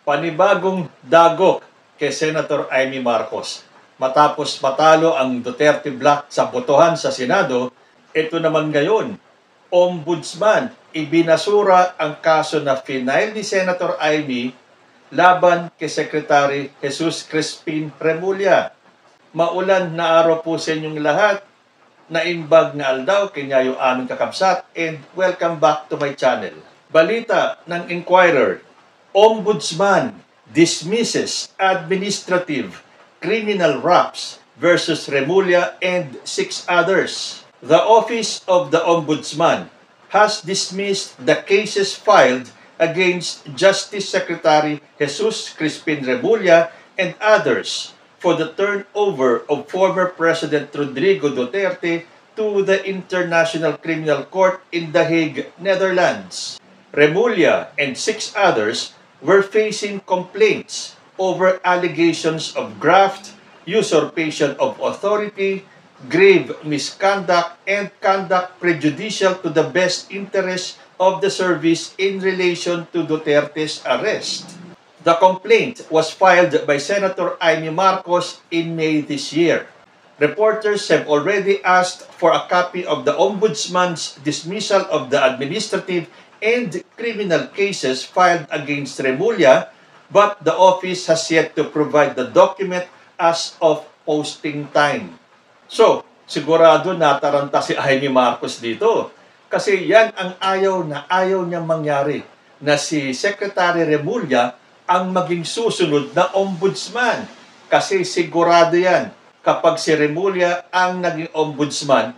Panibagong dagok kay Senator Amy Marcos. Matapos matalo ang Duterte Bloc sa botohan sa Senado, ito naman ngayon, Ombudsman, ibinasura ang kaso na final ni Senator Amy laban kay Secretary Jesus Crispin Remulla. Maulan na araw po sa inyong lahat. Naimbag nga aldaw, kinyayo aming kakabsat, and welcome back to my channel. Balita ng Inquirer, Ombudsman dismisses administrative criminal raps versus Remulla and 6 others. The Office of the Ombudsman has dismissed the cases filed against Justice Secretary Jesus Crispin Remulla and others for the turnover of former President Rodrigo Duterte to the International Criminal Court in The Hague, Netherlands. Remulla and 6 others were facing complaints over allegations of graft, usurpation of authority, grave misconduct, and conduct prejudicial to the best interests of the service in relation to Duterte's arrest. The complaint was filed by Senator Amy Marcos in May this year. Reporters have already asked for a copy of the Ombudsman's dismissal of the administrative and criminal cases filed against Remulla, but the office has yet to provide the document as of posting time. So, sigurado nataranta si Amy Marcos dito. Kasi yan ang ayaw niya mangyari, na si Secretary Remulla ang maging susunod na ombudsman. Kasi sigurado yan, kapag si Remulla ang naging ombudsman,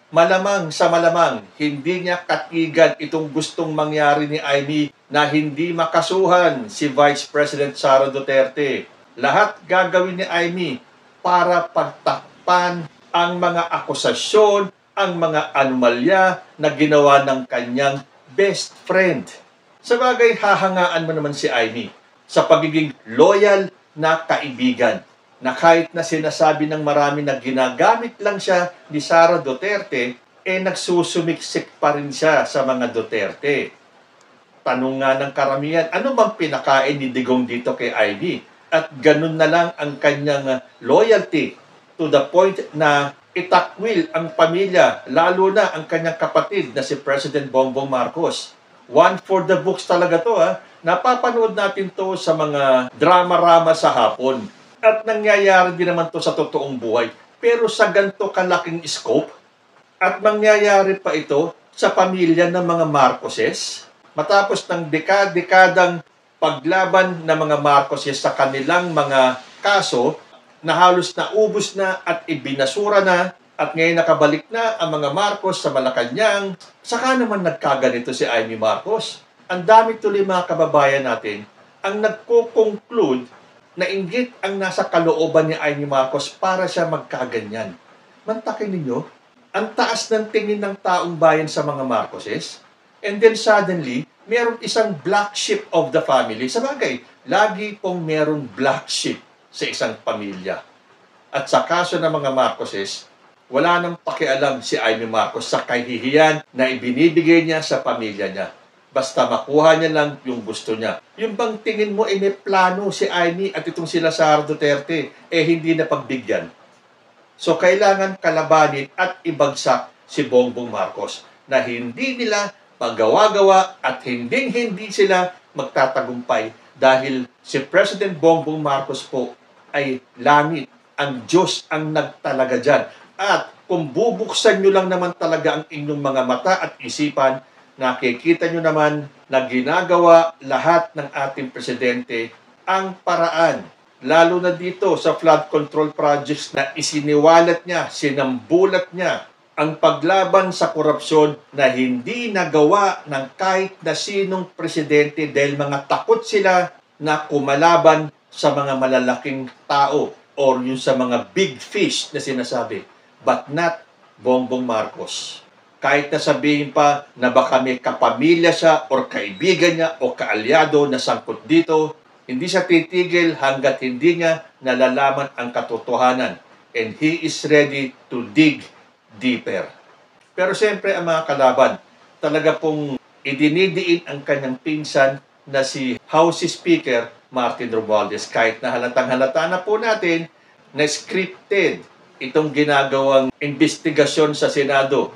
malamang sa malamang, hindi niya katigan itong gustong mangyari ni Amy na hindi makasuhan si Vice President Sara Duterte. Lahat gagawin ni Amy para pagtakpan ang mga akusasyon, ang mga anomalya na ginawa ng kanyang best friend. Sabagay, hahangaan mo naman si Amy sa pagiging loyal na kaibigan, na kahit na sinasabi ng marami na ginagamit lang siya ni Sara Duterte, nagsusumiksik pa rin siya sa mga Duterte. Tanong nga ng karamihan, ano bang pinakain ni Digong dito kay Amy? At ganun na lang ang kanyang loyalty to the point na itakwil ang pamilya, lalo na ang kanyang kapatid na si President Bongbong Marcos. One for the books talaga to, ha. Napapanood natin to sa mga drama-rama sa hapon. At nangyayari din naman to sa totoong buhay. Pero sa ganito kalaking scope, at mangyayari pa ito sa pamilya ng mga Marcoses, matapos ng dekadang paglaban ng mga Marcoses sa kanilang mga kaso, na halos naubos na at ibinasura na, at ngayon nakabalik na ang mga Marcos sa Malacanang, saka naman nagkaganito si Amy Marcos. Ang dami tuloy mga kababayan natin ang nagko-conclude na inggit ang nasa kalooban ni Amy Marcos para siya magkaganyan. Mantakin ninyo, ang taas ng tingin ng taong bayan sa mga Marcoses, and then suddenly, meron isang black sheep of the family. Sabagay, lagi pong meron black sheep sa isang pamilya. At sa kaso ng mga Marcoses, wala nang pakialam si Amy Marcos sa kahihiyan na ibinibigay niya sa pamilya niya. Basta makuha niya lang yung gusto niya. Yung bang tingin mo may plano si Amy at itong sila Sara Duterte, hindi na pagbigyan. So kailangan kalabanin at ibagsak si Bongbong Marcos na hindi nila magawa-gawa at hindi sila magtatagumpay dahil si President Bongbong Marcos po ay langit. Ang Diyos ang nagtalaga dyan. At kung bubuksan nyo lang naman talaga ang inyong mga mata at isipan, nakikita nyo naman na ginagawa lahat ng ating presidente ang paraan. Lalo na dito sa flood control projects na isiniwalat niya, sinambulat niya ang paglaban sa korupsyon na hindi nagawa ng kahit na sinong presidente dahil mga takot sila na kumalaban sa mga malalaking tao or yung sa mga big fish na sinasabi. But not Bongbong Marcos. Kahit na sabihin pa na baka may kapamilya siya or kaibigan niya o kaalyado na sangkot dito, hindi siya titigil hanggat hindi niya nalalaman ang katotohanan. And he is ready to dig deeper. Pero siyempre ang mga kalaban, talaga pong idinidiin ang kanyang pinsan na si House Speaker Martin Romualdez. Kahit na halatang-halata na po natin na scripted itong ginagawang investigasyon sa Senado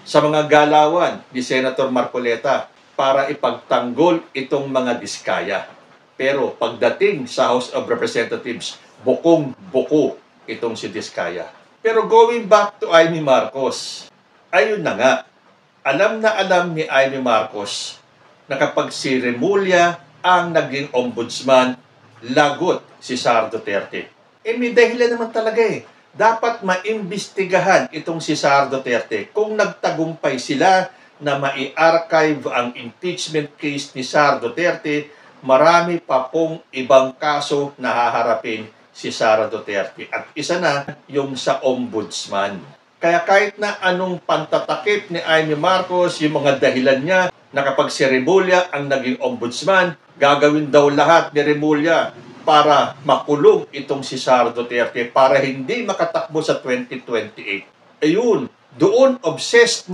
sa mga galawan ni Senator Marcoleta para ipagtanggol itong mga diskaya. Pero pagdating sa House of Representatives, bukong-buko itong si Diskaya. Pero going back to Amy Marcos, ayun na nga, alam na alam ni Amy Marcos na kapag si Remulla ang naging ombudsman, lagot si Sara Duterte. May dahilan naman talaga Dapat maimbestigahan itong si Sara Duterte kung nagtagumpay sila na mai-archive ang impeachment case ni Sara Duterte, marami pa pong ibang kaso na haharapin si Sara Duterte. At isa na yung sa ombudsman. Kaya kahit na anong pantatakip ni Amy Marcos, yung mga dahilan niya na kapag si Remulla ang naging ombudsman, gagawin daw lahat ni Remulla para makulong itong si Sara Duterte para hindi makatakbo sa 2028. Ayun, doon obsessed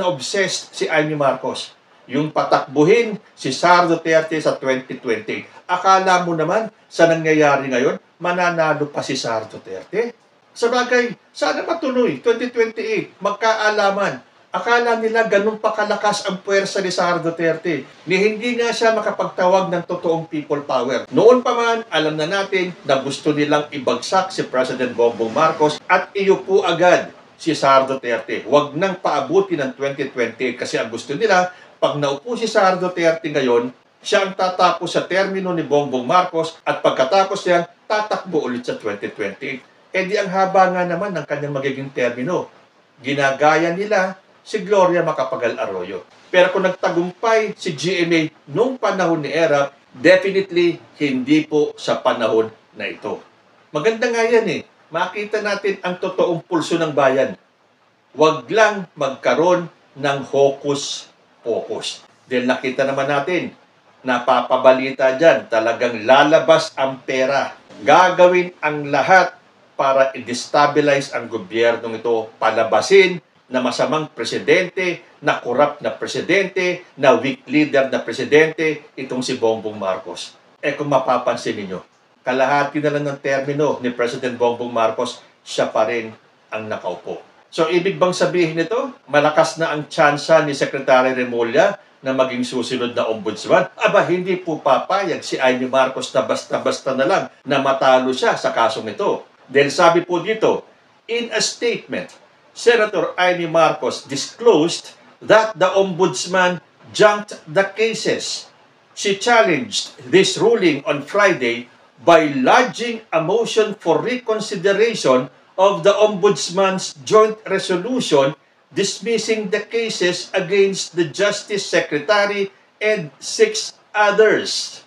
si Amy Marcos. Yung patakbuhin si Sara Duterte sa 2020. Akala mo naman sa nangyayari ngayon, mananalo pa si Sara Duterte? Sabagay, sana matuloy, 2028, magkaalaman. Akala nila ganun pa kalakas ang puwersa ni Sara Duterte, ni hindi nga siya makapagtawag ng totoong people power. Noon pa man, alam na natin na gusto nilang ibagsak si President Bongbong Marcos at iupo agad si Sara Duterte. Huwag nang paabuti ng 2028 kasi ang gusto nila, pag naupo si Sara Duterte ngayon, siya ang tatapos sa termino ni Bongbong Marcos at pagkatapos yan, tatakbo ulit sa 2028. Di ang haba nga naman ng kanyang magiging termino. Ginagaya nila si Gloria Macapagal Arroyo. Pero kung nagtagumpay si GMA nung panahon ni ERAP, definitely hindi po sa panahon na ito. Maganda nga yan Makita natin ang totoong pulso ng bayan. Huwag lang magkaroon ng hocus-pocus. Dahil nakita naman natin, napapabalita dyan, talagang lalabas ang pera. Gagawin ang lahat para i-destabilize ang gobyernong ito, palabasin na masamang presidente, na corrupt na presidente, na weak leader na presidente, itong si Bongbong Marcos. Kung mapapansin ninyo, kalahati na lang ng termino ni President Bongbong Marcos, siya pa rin ang nakaupo. So, ibig bang sabihin nito, malakas na ang tsansa ni Secretary Remulla na maging susunod na ombudsman? Aba, hindi po papayag si Amy Marcos na basta-basta na lang na matalo siya sa kasong ito. Dahil sabi po dito, in a statement, Senator Amy Marcos disclosed that the ombudsman junked the cases. She challenged this ruling on Friday by lodging a motion for reconsideration of the ombudsman's joint resolution dismissing the cases against the Justice Secretary and 6 others.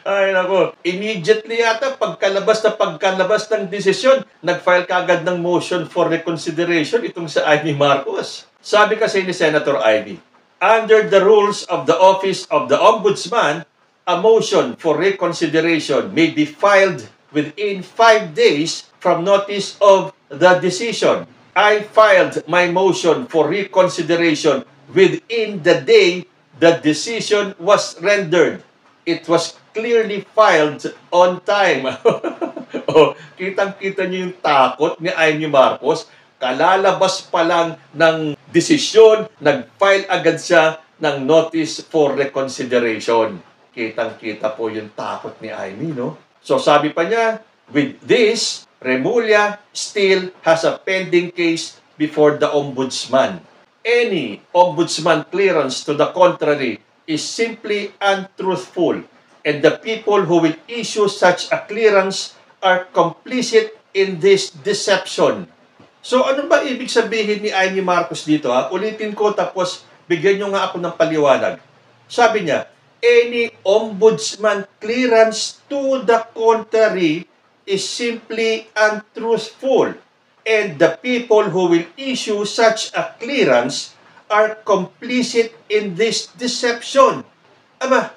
Ay nako, immediately yata pagkalabas ng desisyon, nag-file kagad ng motion for reconsideration itong sa Amy Marcos. Sabi kasi ni Senator Ivy, under the rules of the Office of the Ombudsman, a motion for reconsideration may be filed within 5 days from notice of the decision. I filed my motion for reconsideration within the day the decision was rendered. It was clearly filed on time. Kitang-kita niyo yung takot ni Amy Marcos. Kalalabas pa lang ng desisyon, nag-file agad siya ng notice for reconsideration. Kitang-kita po yung takot ni Amy, no? So sabi pa niya, with this, Remulla still has a pending case before the ombudsman. Any ombudsman clearance to the contrary is simply untruthful, and the people who will issue such a clearance are complicit in this deception. So ano ba ibig sabihin ni Amy Marcos dito? Ulitin ko tapos bigyan nyo nga ako ng paliwanag. Sabi niya, any ombudsman clearance to the contrary is simply untruthful, and the people who will issue such a clearance are complicit in this deception. Aba,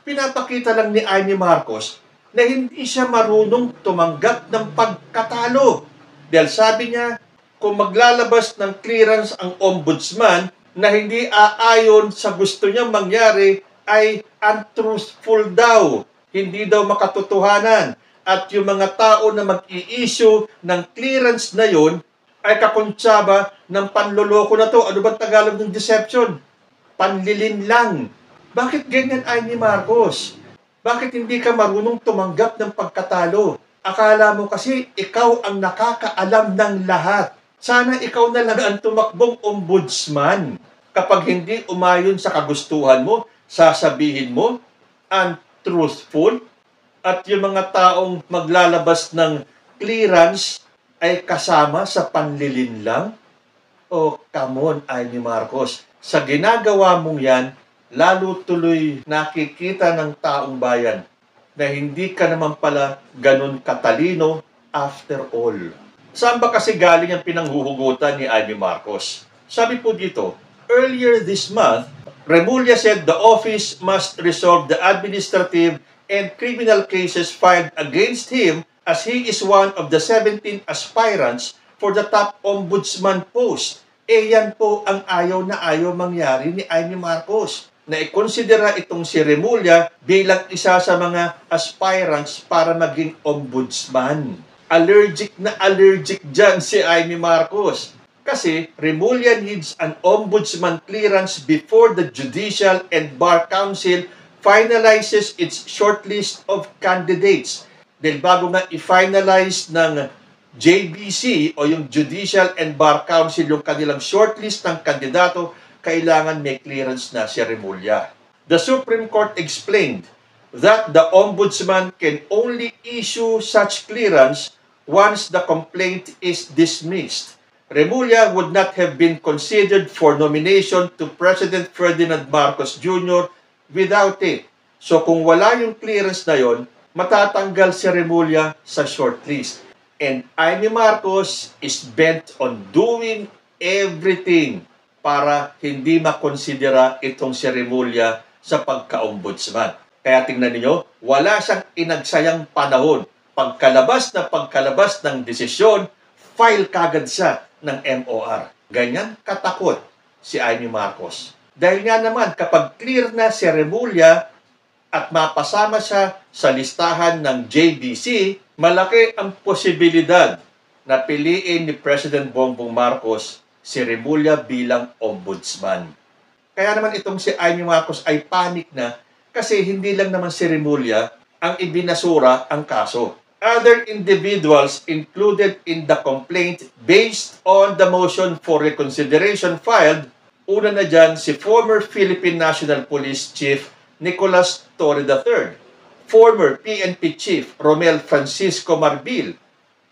pinapakita lang ni Amy Marcos na hindi siya marunong tumanggap ng pagkatalo. Dahil sabi niya, kung maglalabas ng clearance ang ombudsman na hindi aayon sa gusto niyang mangyari, ay untruthful daw. hindi daw makatotohanan at yung mga tao na mag-i-issue ng clearance na yon ay kakuntsaba ng panloloko na to. Ano ba Tagalog ng deception? Panlilin lang. Bakit ganyan ay ni Marcos? Bakit hindi ka marunong tumanggap ng pagkatalo? Akala mo kasi ikaw ang nakakaalam ng lahat. Sana ikaw na lang ang tumakbong ombudsman. Kapag hindi umayon sa kagustuhan mo, sasabihin mo, untruthful, at yung mga taong maglalabas ng clearance ay kasama sa panlilin lang? Oh, come on, Amy Marcos. Sa ginagawa mong yan, lalo tuloy nakikita ng taong bayan na hindi ka naman pala ganun katalino after all. Saan ba kasi galing ang pinanghuhugutan ni Amy Marcos? Sabi po dito, earlier this month, Remulla said the office must resolve the administrative and criminal cases filed against him as he is one of the 17 aspirants for the top ombudsman post. Yan po ang ayaw na ayaw mangyari ni Amy Marcos, na ikonsidera itong si Remulla bilang isa sa mga aspirants para maging ombudsman. Allergic na allergic dyan si Amy Marcos. Kasi Remulla needs an ombudsman clearance before the Judicial and Bar Council finalizes its shortlist of candidates. Dahil bago nga i-finalize ng JBC o yung Judicial and Bar Council yung kanilang shortlist ng kandidato, kailangan may clearance na si Remulla. The Supreme Court explained that the ombudsman can only issue such clearance once the complaint is dismissed. Remulla would not have been considered for nomination to President Ferdinand Marcos Jr. without it. So kung wala yung clearance na yon, matatanggal si Remulla sa shortlist. And Amy Marcos is bent on doing everything para hindi makonsidera itong si Remulla sa pagka-ombudsman. Kaya tingnan niyo, wala siyang inagsayang panahon. Pagkalabas ng desisyon, file kagad siya ng MOR. Ganyan katakot si Amy Marcos. Dahil nga naman, kapag clear na si Remulla at mapasama siya sa listahan ng JBC, malaki ang posibilidad na piliin ni President Bongbong Marcos si Remulla bilang ombudsman. Kaya naman itong si Amy Marcos ay panic na kasi hindi lang naman si Remulla ang ibinasura ang kaso. Other individuals included in the complaint based on the motion for reconsideration filed, una na dyan si former Philippine National Police Chief Nicolas Torre III, former PNP Chief Romel Francisco Marbil,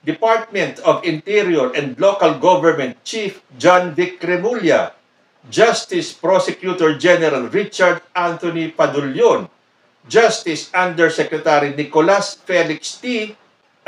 Department of Interior and Local Government Chief John Vic Remulla, Justice Prosecutor General Richard Anthony Padulyon, Justice Undersecretary Nicolas Felix T.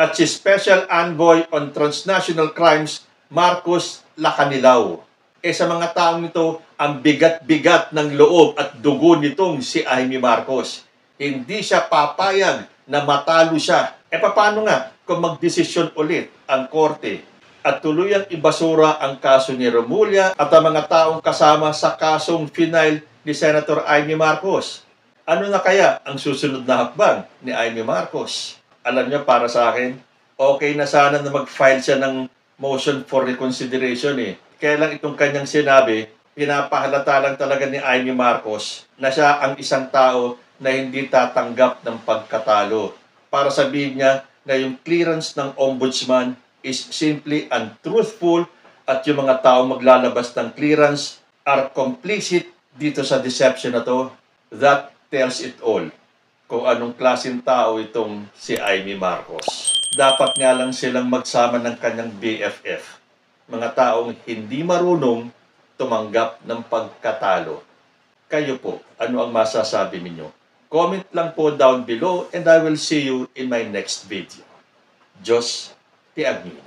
at si Special Envoy on Transnational Crimes Marcos Lacanilao. Sa mga taong nito, ang bigat-bigat ng loob at dugo nitong si Amy Marcos. Hindi siya papayag na matalo siya. Paano nga kung magdesisyon ulit ang korte at tuluyang ibasura ang kaso ni Remulla at ang mga taong kasama sa kasong final ni Senator Amy Marcos? Ano na kaya ang susunod na hakbang ni Amy Marcos? Alam niyo, para sa akin, okay na sana na mag-file siya ng motion for reconsideration Kaya lang itong kanyang sinabi, pinapahalata lang talaga ni Amy Marcos na siya ang isang tao na hindi tatanggap ng pagkatalo. Para sabihin niya na yung clearance ng ombudsman is simply untruthful at yung mga tao maglalabas ng clearance are complicit dito sa deception na to. That tells it all kung anong klaseng tao itong si Amy Marcos. Dapat nga lang silang magsama ng kanyang BFF. Mga taong hindi marunong tumanggap ng pagkatalo. Kayo po, ano ang masasabi ninyo? Comment lang po down below and I will see you in my next video. Diyos ti Agni.